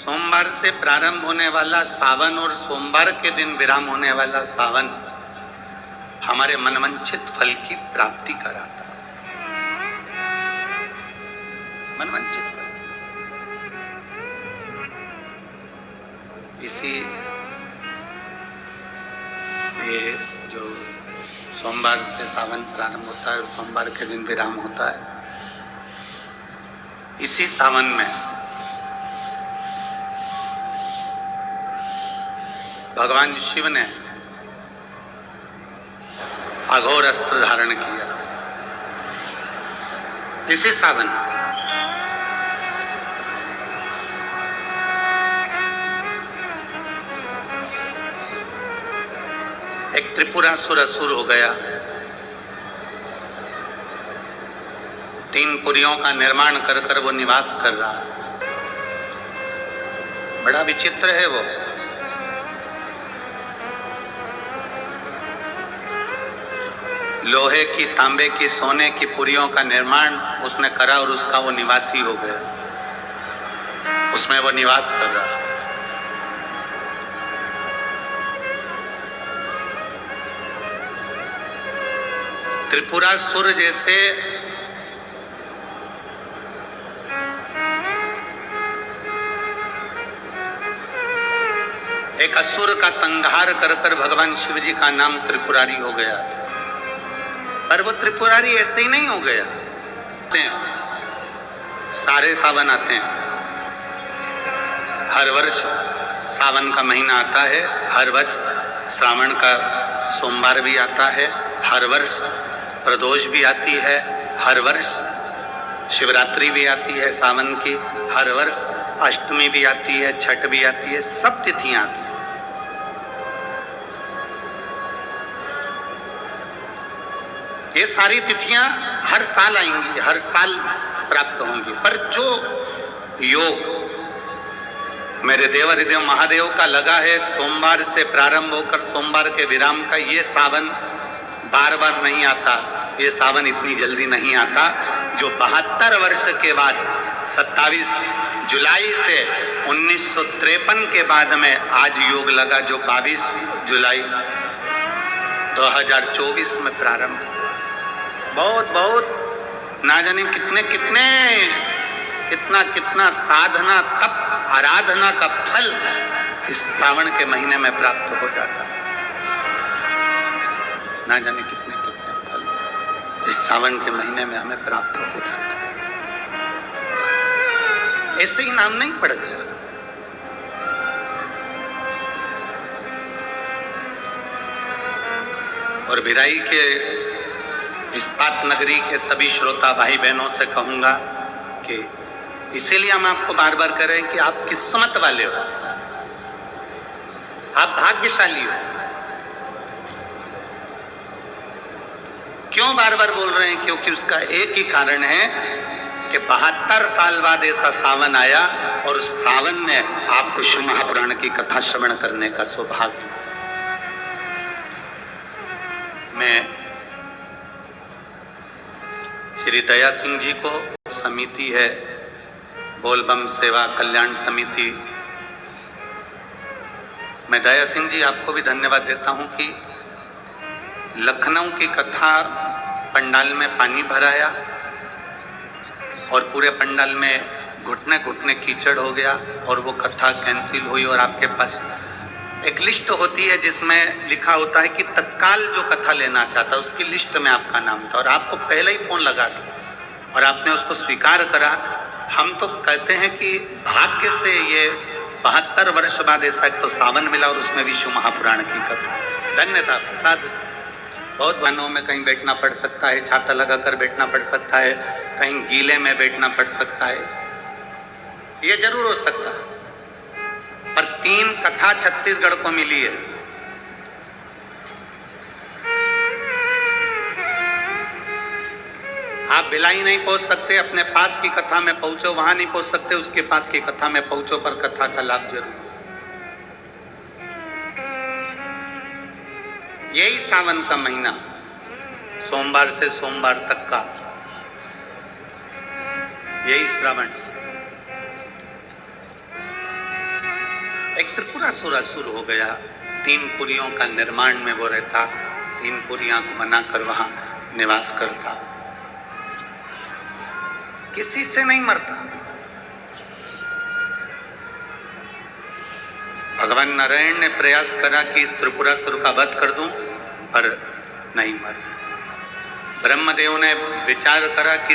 सोमवार से प्रारंभ होने वाला सावन और सोमवार के दिन विराम होने वाला सावन हमारे मनवांछित फल की प्राप्ति कराता। मनवांछित फल। इसी ये जो सोमवार से सावन प्रारंभ होता है और सोमवार के दिन विराम होता है, इसी सावन में भगवान शिव ने अघोर अस्त्र धारण किया। इसी सावन एक त्रिपुरासुर असुर हो गया। 3 पुरियों का निर्माण कर कर वो निवास कर रहा। बड़ा विचित्र है वो। लोहे की, तांबे की, सोने की पुरियों का निर्माण उसने करा और उसका वो निवासी हो गया। उसमें वो निवास कर रहा। त्रिपुरासुर जैसे एक असुर का संहार कर कर भगवान शिव जी का नाम त्रिपुरारी हो गया। पर वो त्रिपुरारी ऐसे ही नहीं हो गया। सारे सावन आते हैं, हर वर्ष सावन का महीना आता है, हर वर्ष श्रावण का सोमवार भी आता है, हर वर्ष प्रदोष भी आती है, हर वर्ष शिवरात्रि भी आती है सावन की, हर वर्ष अष्टमी भी आती है, छठ भी आती है, सब तिथियां आती हैं। ये सारी तिथियां हर साल आएंगी, हर साल प्राप्त होंगी। पर जो योग मेरे देव हृदय महादेव का लगा है सोमवार से प्रारंभ होकर सोमवार के विराम का, ये सावन बार बार नहीं आता। ये सावन इतनी जल्दी नहीं आता। जो 72 वर्ष के बाद 27 जुलाई से 1953 के बाद में आज योग लगा, जो 22 जुलाई 2024 में प्रारंभ। बहुत ना जाने कितना साधना तप आराधना का फल इस श्रावण के महीने में प्राप्त हो जाता। ना जाने कितने फल इस सावन के महीने में हमें प्राप्त हो जाता। ऐसे ही नाम नहीं पड़ गया। और भिराई के इस्पात नगरी के सभी श्रोता भाई बहनों से कहूंगा कि इसीलिए हम आपको बार बार कह रहे हैं कि आप किस्मत वाले हो, आप भाग्यशाली हो। क्यों बार बार बोल रहे हैं? क्योंकि उसका एक ही कारण है कि 72 साल बाद ऐसा सावन आया और उस सावन में आपको शिव महापुराण की कथा श्रवण करने का सौभाग्य। मैं श्री दया सिंह जी को, समिति है बोलबम सेवा कल्याण समिति, मैं दया सिंह जी आपको भी धन्यवाद देता हूं कि लखनऊ की कथा पंडाल में पानी भराया और पूरे पंडाल में घुटने घुटने कीचड़ हो गया और वो कथा कैंसिल हुई। और आपके पास एक लिस्ट होती है जिसमें लिखा होता है कि तत्काल जो कथा लेना चाहता है उसकी लिस्ट में आपका नाम था और आपको पहले ही फोन लगा था और आपने उसको स्वीकार करा। हम तो कहते हैं कि भाग्य से ये 72 वर्ष बाद ऐसा एक तो सावन मिला और उसमें विश्व महापुराण की कथा। धन्यता प्रसाद। बहुत बनों में कहीं बैठना पड़ सकता है, छाता लगाकर बैठना पड़ सकता है, कहीं गीले में बैठना पड़ सकता है, ये जरूर हो सकता है। पर 3 कथा छत्तीसगढ़ को मिली है। आप भिलाई नहीं पहुंच सकते, अपने पास की कथा में पहुंचो, वहां नहीं पहुंच सकते उसके पास की कथा में पहुंचो, पर कथा का लाभ जरूर। यही सावन का महीना सोमवार से सोमवार तक का, यही श्रावण एक त्रिपुरासुर असुर हो गया। 3 पुरियों का निर्माण में वो रहता, 3 पुरियां को बनाकर वहां निवास करता, किसी से नहीं मरता। भगवान नारायण ने प्रयास करा कि इस त्रिपुरासुर का वध कर दूं, पर नहीं मरा। ब्रह्मदेव ने विचार करा कि